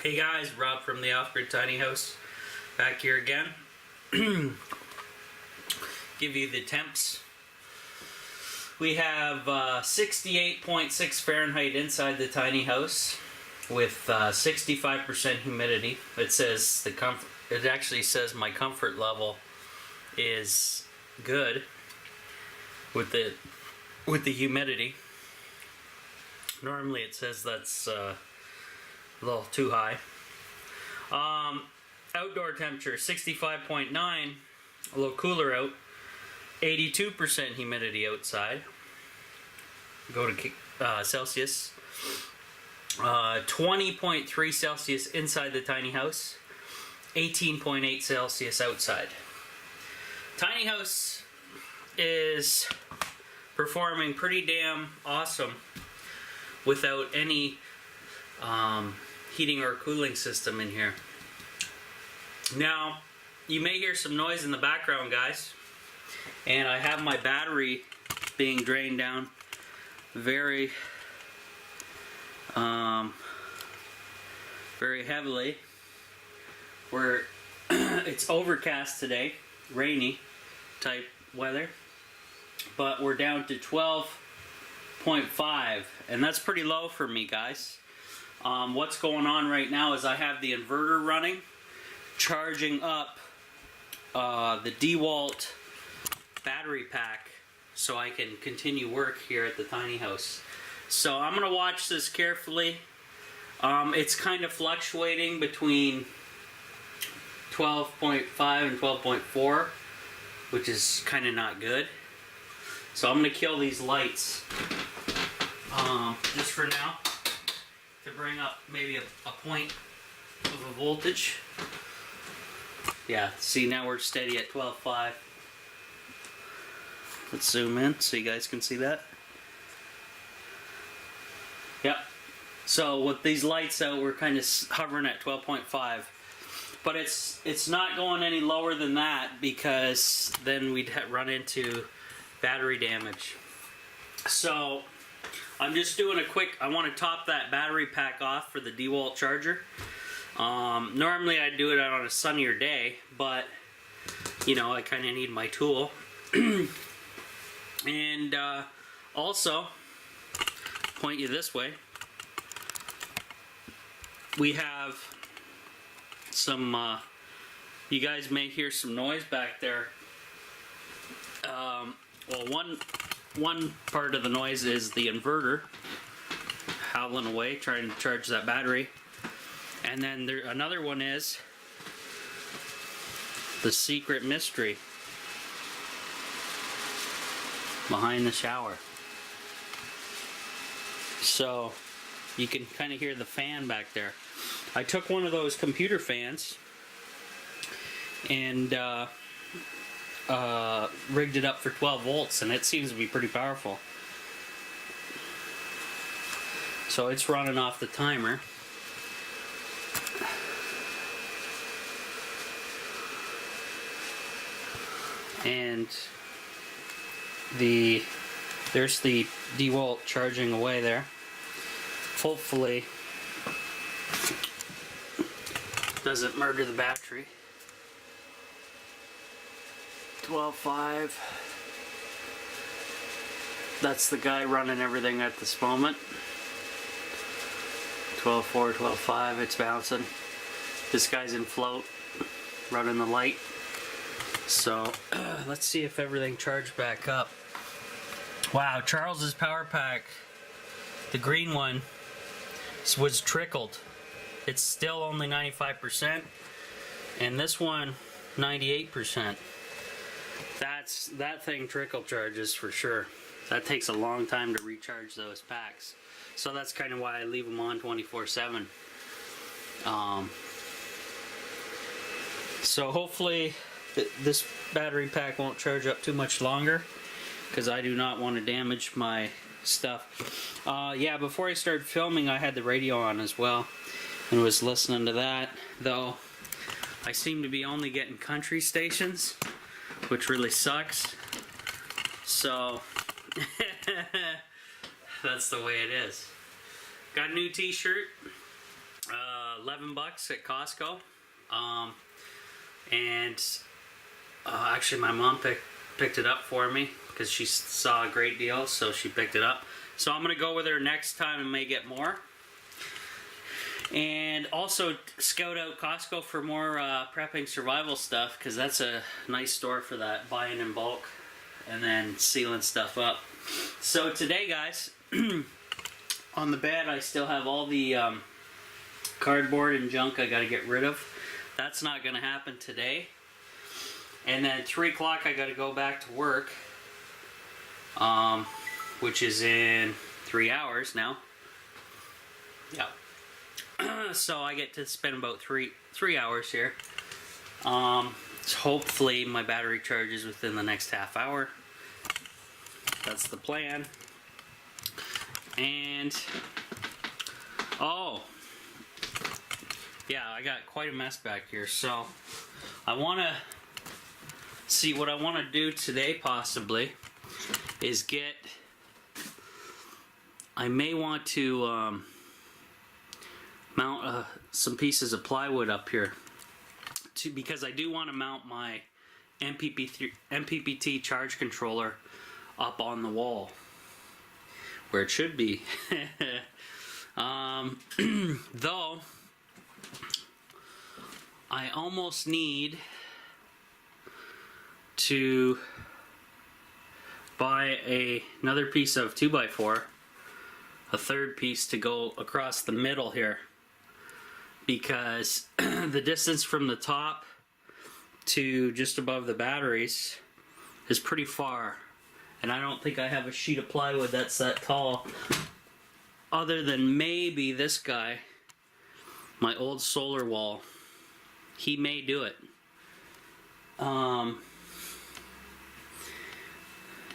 Hey guys, Rob from TheOffGridTinyHouse back here again. Give you the temps. We have 68.6 Fahrenheit inside the tiny house with 65% humidity. It says it actually says my comfort level is good with the humidity. Normally it says that's a little too high. Outdoor temperature 65.9, a little cooler out. 82% humidity outside. Go to Celsius. 20.3 Celsius inside the tiny house. 18.8 Celsius outside. Tiny house is performing pretty damn awesome without any heating or cooling system in here. Now, you may hear some noise in the background, guys, and I have my battery being drained down very heavily. It's overcast today, rainy type weather, but we're down to 12.5, and that's pretty low for me, guys. What's going on right now is I have the inverter running, charging up the DeWalt battery pack so I can continue work here at the tiny house. So I'm going to watch this carefully. It's kind of fluctuating between 12.5 and 12.4, which is kind of not good. So I'm going to kill these lights just for now to bring up maybe a point of a voltage. Yeah, see, now we're steady at 12.5. Let's zoom in so you guys can see that. Yep. So with these lights out, we're kind of hovering at 12.5. But it's not going any lower than that, because then we'd run into battery damage. So I'm just doing a quick, I want to top that battery pack off for the DeWalt charger. Normally I'd do it on a sunnier day, but you know, I kind of need my tool. And also, point you this way, we have some, you guys may hear some noise back there. Well, one part of the noise is the inverter howling away, trying to charge that battery. And then another one is the secret mystery behind the shower. So you can kind of hear the fan back there. I took one of those computer fans and rigged it up for 12 volts, and it seems to be pretty powerful. So it's running off the timer. And there's the DeWalt charging away there. Hopefully doesn't murder the battery. 12.5. That's the guy running everything at this moment. 12.4, 12.5, it's bouncing. This guy's in float, running the light. So let's see if everything charged back up. Wow, Charles's power pack, the green one, was trickled. It's still only 95%, and this one 98%. That thing trickle charges for sure. That takes a long time to recharge those packs. So that's kind of why I leave them on 24/7. So hopefully this battery pack won't charge up too much longer, because I do not want to damage my stuff. Yeah, before I started filming, I had the radio on as well and was listening to that, though I seem to be only getting country stations, which really sucks. So that's the way it is. Got a new t-shirt, $11 at Costco. And actually my mom picked it up for me because she saw a great deal, so she picked it up. So I'm gonna go with her next time and may get more. And also scout out Costco for more prepping survival stuff, because that's a nice store for that, buying in bulk and then sealing stuff up. So today, guys, on the bed I still have all the cardboard and junk I got to get rid of. That's not going to happen today. And then at 3 o'clock I got to go back to work, which is in 3 hours now. Yeah. So I get to spend about three hours here. So hopefully my battery charges within the next half hour. That's the plan. And oh yeah, I got quite a mess back here. So I want to see what I want to do today. Possibly is I may want to mount some pieces of plywood up here because I do want to mount my MPPT charge controller up on the wall where it should be. Though I almost need to buy another piece of 2x4, a third piece to go across the middle here, because the distance from the top to just above the batteries is pretty far, and I don't think I have a sheet of plywood that's that tall, other than maybe this guy, my old solar wall. He may do it.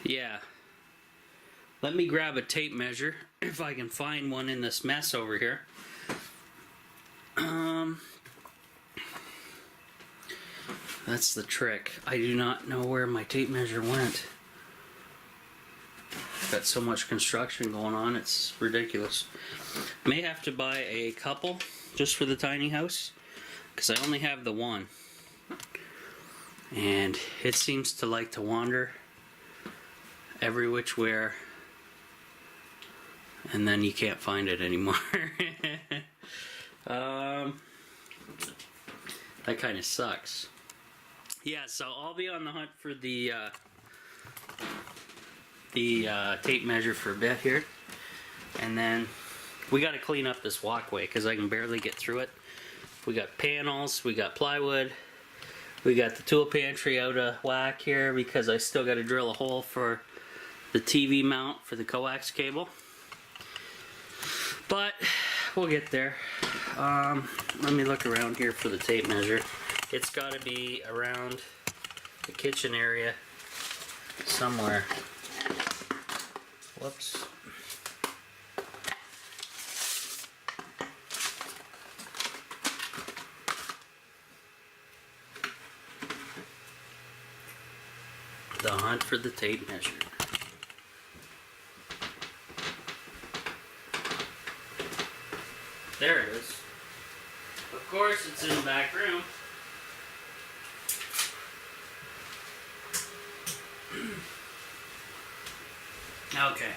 Yeah. Let me grab a tape measure if I can find one in this mess over here. That's the trick. I do not know where my tape measure went. Got so much construction going on, it's ridiculous. May have to buy a couple just for the tiny house, because I only have the one. And it seems to like to wander every which where, and then you can't find it anymore. That kind of sucks. Yeah, so I'll be on the hunt for the tape measure for a bit here, and then we got to clean up this walkway because I can barely get through it. We got panels, we got plywood, we got the tool pantry out of whack here because I still got to drill a hole for the TV mount for the coax cable. But we'll get there. Let me look around here for the tape measure. It's got to be around the kitchen area somewhere. Whoops. The hunt for the tape measure. There it is. Of course, it's in the back room. Okay.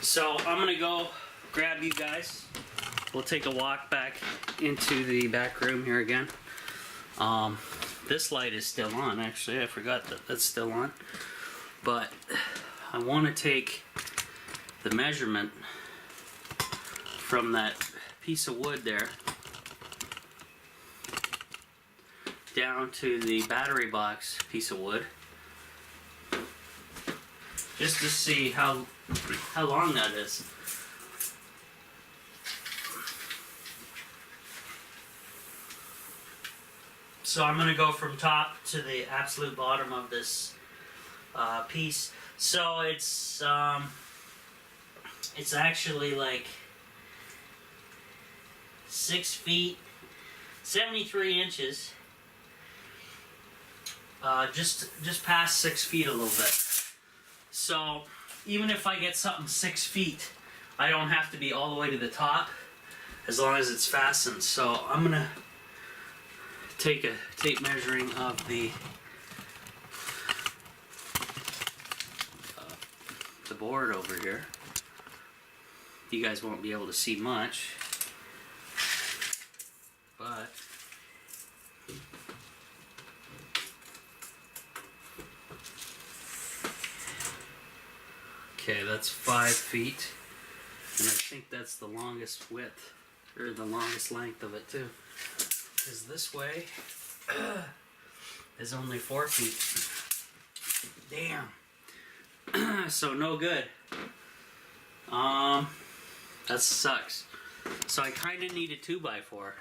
So I'm gonna go grab you guys. We'll take a walk back into the back room here again. This light is still on, actually. I forgot that that's still on. But I want to take the measurement from that piece of wood there down to the battery box piece of wood, just to see how long that is. So I'm going to go from top to the absolute bottom of this piece. So it's actually like 6 feet, 73 inches, just past 6 feet a little bit. So even if I get something 6 feet, I don't have to be all the way to the top. as long as it's fastened. So I'm gonna take a tape measuring of the board over here. You guys won't be able to see much, but okay, that's 5 feet, and I think that's the longest width, or the longest length of it too, because this way is only 4 feet. Damn. So no good. That sucks. So I kind of need a 2x4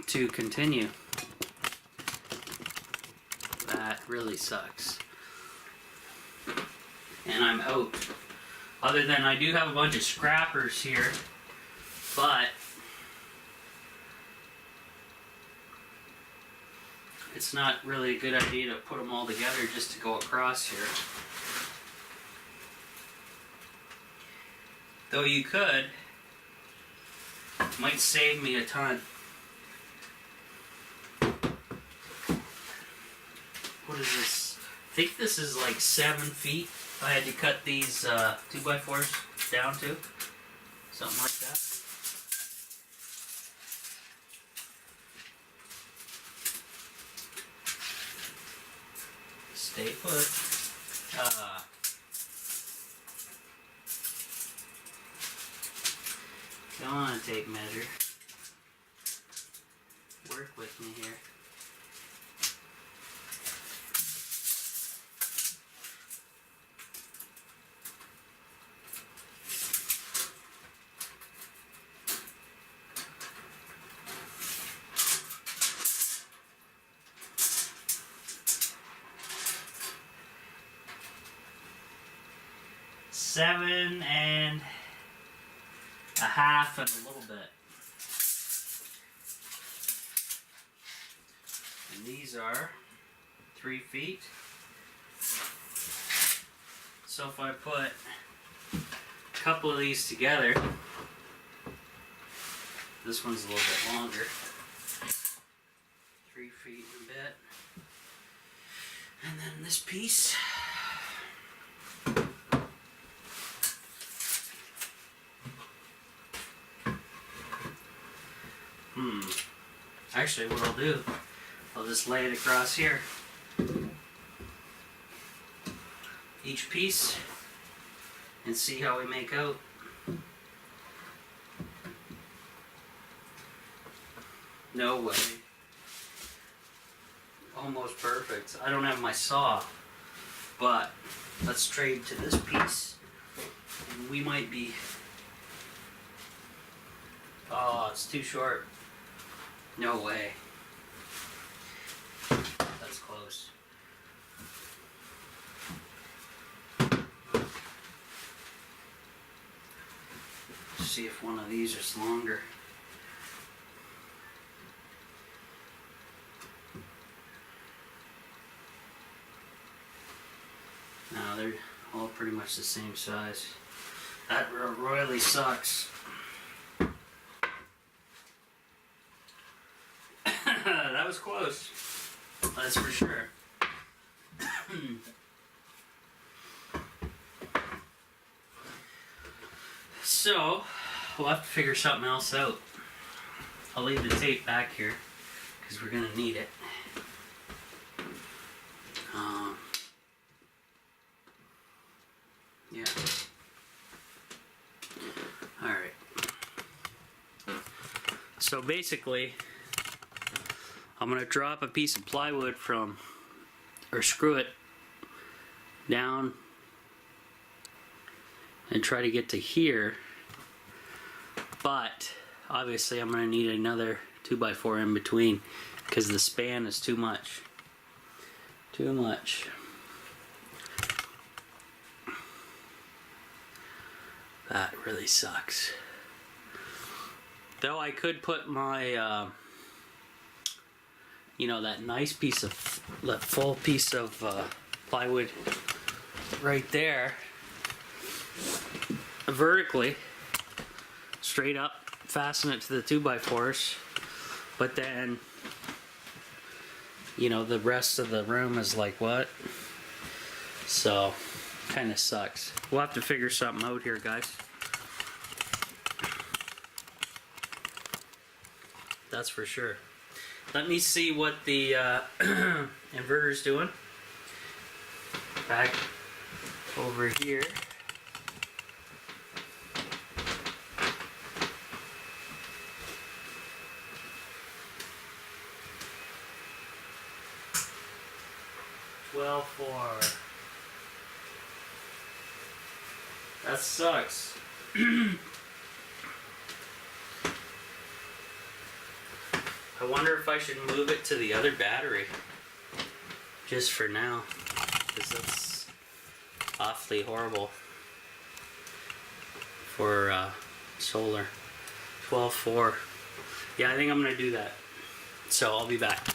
to continue. That really sucks. And I'm out. Other than I do have a bunch of scrappers here, but it's not really a good idea to put them all together just to go across here. Though you could, might save me a ton. What is this? I think this is like 7 feet. I had to cut these 2x4s down to. Something like that. Stay put. Come on, tape measure. Work with me here. Seven and a half and a little bit. And these are 3 feet. So if I put a couple of these together, this one's a little bit longer. 3 feet and a bit. And then this piece. Actually, what I'll do, I'll just lay it across here. Each piece, and see how we make out. No way. Almost perfect. I don't have my saw, but let's trade to this piece, and we might be... Oh, it's too short. No way. That's close. See if one of these is longer. No, they're all pretty much the same size. That royally sucks. That was close. That's for sure. So, we'll have to figure something else out. I'll leave the tape back here because we're going to need it. Yeah. Alright. So basically, I'm going to drop a piece of plywood from, or screw it down and try to get to here, but obviously I'm going to need another 2x4 in between because the span is too much. Too much. That really sucks. Though I could put my you know, that nice piece of, that full piece of plywood right there, vertically, straight up, fasten it to the 2x4s, but then, you know, the rest of the room is like what? So, kind of sucks. We'll have to figure something out here, guys. That's for sure. Let me see what the inverter's doing. Back over here. $12.4. That sucks. I wonder if I should move it to the other battery, just for now, because that's awfully horrible for solar. 12.4. Yeah, I think I'm gonna do that. So I'll be back.